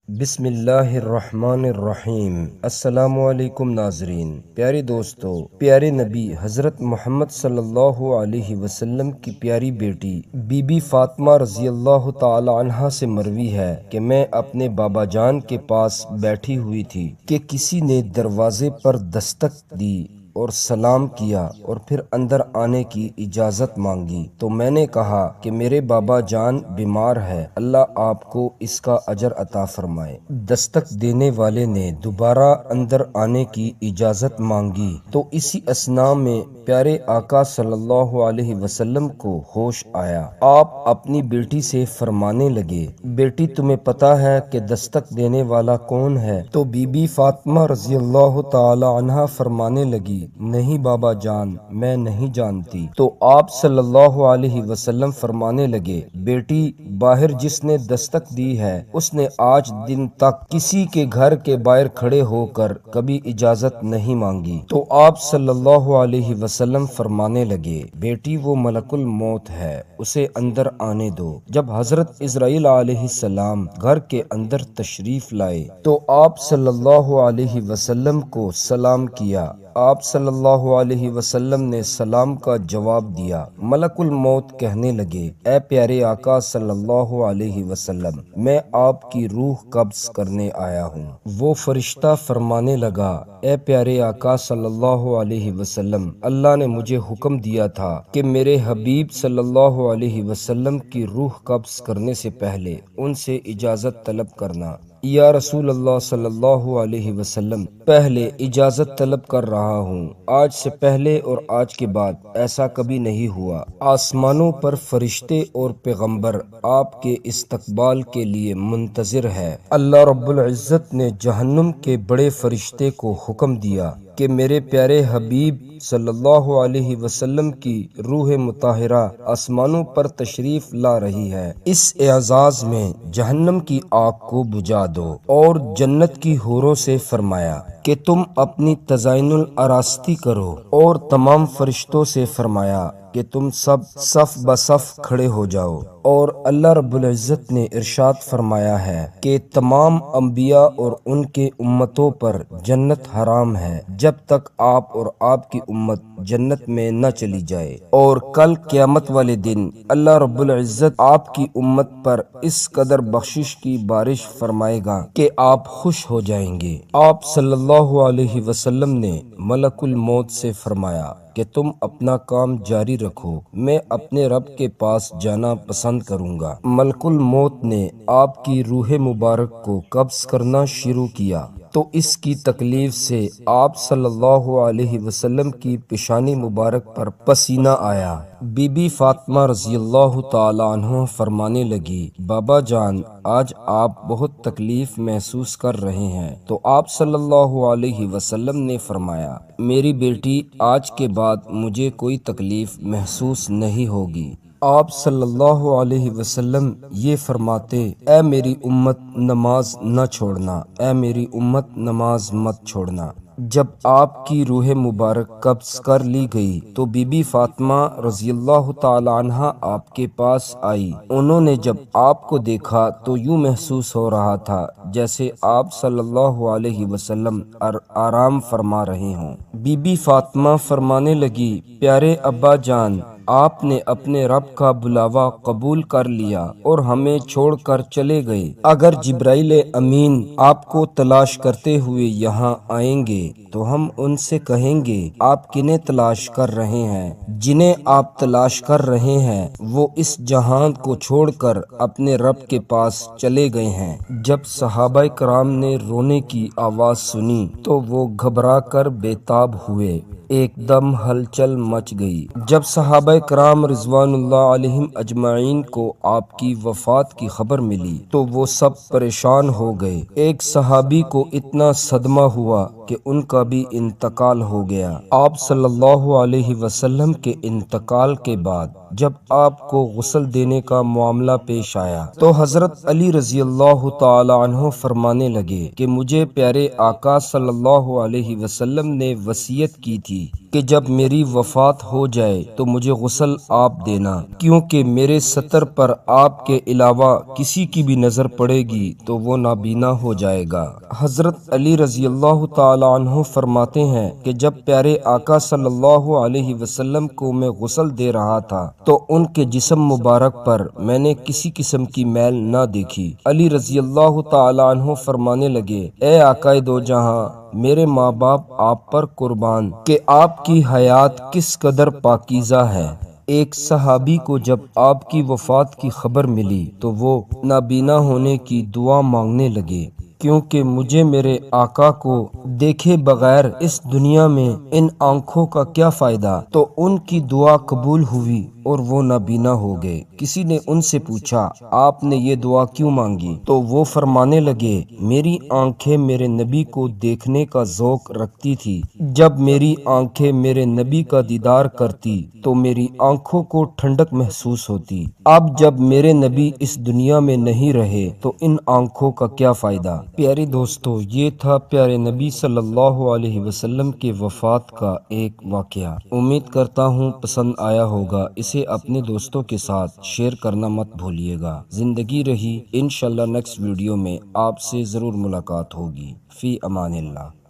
بسم اللہ الرحمن الرحیم۔ السلام علیکم ناظرین، پیارے دوستو، پیارے نبی حضرت محمد صلی اللہ علیہ وسلم کی پیاری بیٹی بی بی فاطمہ رضی اللہ تعالی عنہا سے مروی ہے کہ میں اپنے بابا جان کے پاس بیٹھی ہوئی تھی کہ کسی نے دروازے پر دستک دی اور سلام کیا اور پھر اندر آنے کی اجازت مانگی تو میں نے کہا کہ میرے بابا جان بیمار ہے، اللہ آپ کو اس کا اجر عطا فرمائے۔ دستک دینے والے نے دوبارہ اندر آنے کی اجازت مانگی تو اسی اثناء میں پیارے آقا صلی اللہ علیہ وسلم کو ہوش آیا۔ آپ اپنی بیٹی سے فرمانے لگے، بیٹی تمہیں پتا ہے کہ دستک دینے والا کون ہے؟ تو بی بی فاطمہ رضی اللہ تعالی عنہا فرمانے لگی، نہیں بابا جان، میں نہیں جانتی۔ تو آپ صلی اللہ علیہ وسلم فرمانے لگے، بیٹی باہر جس نے دستک دی ہے اس نے آج دن تک کسی کے گھر کے باہر کھڑے ہو کر کبھی اجازت نہیں مانگی۔ تو آپ صلی اللہ علیہ وسلم فرمانے لگے، بیٹی وہ ملک الموت ہے، اسے اندر آنے دو۔ جب حضرت اسرائیل علیہ السلام گھر کے اندر تشریف لائے تو آپ صلی اللہ علیہ وسلم کو سلام کیا۔ آپ صلی اللہ علیہ وسلم نے سلام کا جواب دیا۔ ملک الموت کہنے لگے، اے پیارے آقا صلی اللہ علیہ وسلم، میں آپ کی روح قبض کرنے آیا ہوں۔ وہ فرشتہ فرمانے لگا، اے پیارے آقا صلی اللہ علیہ وسلم، اللہ نے مجھے حکم دیا تھا کہ میرے حبیب صلی اللہ علیہ وسلم کی روح قبض کرنے سے پہلے ان سے اجازت طلب کرنا۔ یا رسول اللہ صلی اللہ علیہ وسلم، پہلے اجازت طلب کر رہا ہوں، آج سے پہلے اور آج کے بعد ایسا کبھی نہیں ہوا۔ آسمانوں پر فرشتے اور پیغمبر آپ کے استقبال کے لیے منتظر ہے۔ اللہ رب العزت نے جہنم کے بڑے فرشتے کو حکم دیا کہ میرے پیارے حبیب صلی اللہ علیہ وسلم کی روح مطہرہ آسمانوں پر تشریف لا رہی ہے، اس اعزاز میں جہنم کی آگ کو بجھا دو۔ اور جنت کی حوروں سے فرمایا کہ تم اپنی تزائن الاراستی کرو، اور تمام فرشتوں سے فرمایا کہ تم سب صف بصف کھڑے ہو جاؤ۔ اور اللہ رب العزت نے ارشاد فرمایا ہے کہ تمام انبیاء اور ان کے امتوں پر جنت حرام ہے جب تک آپ اور آپ کی امت جنت میں نہ چلی جائے، اور کل قیامت والے دن اللہ رب العزت آپ کی امت پر اس قدر بخشش کی بارش فرمائے گا کہ آپ خوش ہو جائیں گے۔ آپ صلی اللہ علیہ وسلم نے ملک الموت سے فرمایا کہ تم اپنا کام جاری رکھو، میں اپنے رب کے پاس جانا پسند کروں گا۔ ملک الموت نے آپ کی روح مبارک کو قبض کرنا شروع کیا تو اس کی تکلیف سے آپ صلی اللہ علیہ وسلم کی پیشانی مبارک پر پسینہ آیا۔ بی بی فاطمہ رضی اللہ تعالی عنہ فرمانے لگی، بابا جان، آج آپ بہت تکلیف محسوس کر رہے ہیں۔ تو آپ صلی اللہ علیہ وسلم نے فرمایا، میری بیٹی، آج کے بعد مجھے کوئی تکلیف محسوس نہیں ہوگی۔ آپ صلی اللہ علیہ وسلم یہ فرماتے، اے میری امت، نماز نہ چھوڑنا، اے میری امت، نماز مت چھوڑنا۔ جب آپ کی روح مبارک قبض کر لی گئی تو بی بی فاطمہ رضی اللہ تعالی عنہا آپ کے پاس آئی۔ انہوں نے جب آپ کو دیکھا تو یوں محسوس ہو رہا تھا جیسے آپ صلی اللہ علیہ وسلم آرام فرما رہے ہوں۔ بی بی فاطمہ فرمانے لگی، پیارے ابا جان، آپ نے اپنے رب کا بلاوا قبول کر لیا اور ہمیں چھوڑ کر چلے گئے۔ اگر جبرائیل امین آپ کو تلاش کرتے ہوئے یہاں آئیں گے تو ہم ان سے کہیں گے، آپ کنہیں تلاش کر رہے ہیں؟ جنہیں آپ تلاش کر رہے ہیں وہ اس جہان کو چھوڑ کر اپنے رب کے پاس چلے گئے ہیں۔ جب صحابہ کرام نے رونے کی آواز سنی تو وہ گھبرا کر بے تاب ہوئے، ایک دم ہلچل مچ گئی۔ جب صحابہ کرام رضوان اللہ علیہم اجمعین کو آپ کی وفات کی خبر ملی تو وہ سب پریشان ہو گئے۔ ایک صحابی کو اتنا صدمہ ہوا کہ ان کا بھی انتقال ہو گیا۔ آپ صلی اللہ علیہ وسلم کے انتقال کے بعد جب آپ کو غسل دینے کا معاملہ پیش آیا تو حضرت علی رضی اللہ تعالی عنہ فرمانے لگے کہ مجھے پیارے آقا صلی اللہ علیہ وسلم نے وصیت کی تھی کہ جب میری وفات ہو جائے تو مجھے غسل آپ دینا، کیونکہ میرے ستر پر آپ کے علاوہ کسی کی بھی نظر پڑے گی تو وہ نابینا ہو جائے گا۔ حضرت علی رضی اللہ تعالی عنہ فرماتے ہیں کہ جب پیارے آقا صلی اللہ علیہ وسلم کو میں غسل دے رہا تھا تو ان کے جسم مبارک پر میں نے کسی قسم کی میل نہ دیکھی۔ علی رضی اللہ تعالی عنہ فرمانے لگے، اے آقا دو جہاں، میرے ماں باپ آپ پر قربان کہ آپ کی حیات کس قدر پاکیزہ ہے۔ ایک صحابی کو جب آپ کی وفات کی خبر ملی تو وہ نابینا ہونے کی دعا مانگنے لگے، کیونکہ مجھے میرے آقا کو دیکھے بغیر اس دنیا میں ان آنکھوں کا کیا فائدہ۔ تو ان کی دعا قبول ہوئی اور وہ نابینا ہو گئے۔ کسی نے ان سے پوچھا، آپ نے یہ دعا کیوں مانگی؟ تو وہ فرمانے لگے، میری آنکھیں میرے نبی کو دیکھنے کا ذوق رکھتی تھی، جب میری آنکھیں میرے نبی کا دیدار کرتی تو میری آنکھوں کو ٹھنڈک محسوس ہوتی۔ اب جب میرے نبی اس دنیا میں نہیں رہے تو ان آنکھوں کا کیا فائدہ۔ پیارے دوستو، یہ تھا پیارے نبی صلی اللہ علیہ وسلم کے وفات کا ایک واقعہ۔ امید کرتا ہوں پسند آیا ہوگا۔ اسے اپنے دوستوں کے ساتھ شیئر کرنا مت بھولیے گا۔ زندگی رہی، انشاءاللہ نیکسٹ ویڈیو میں آپ سے ضرور ملاقات ہوگی۔ فی امان اللہ۔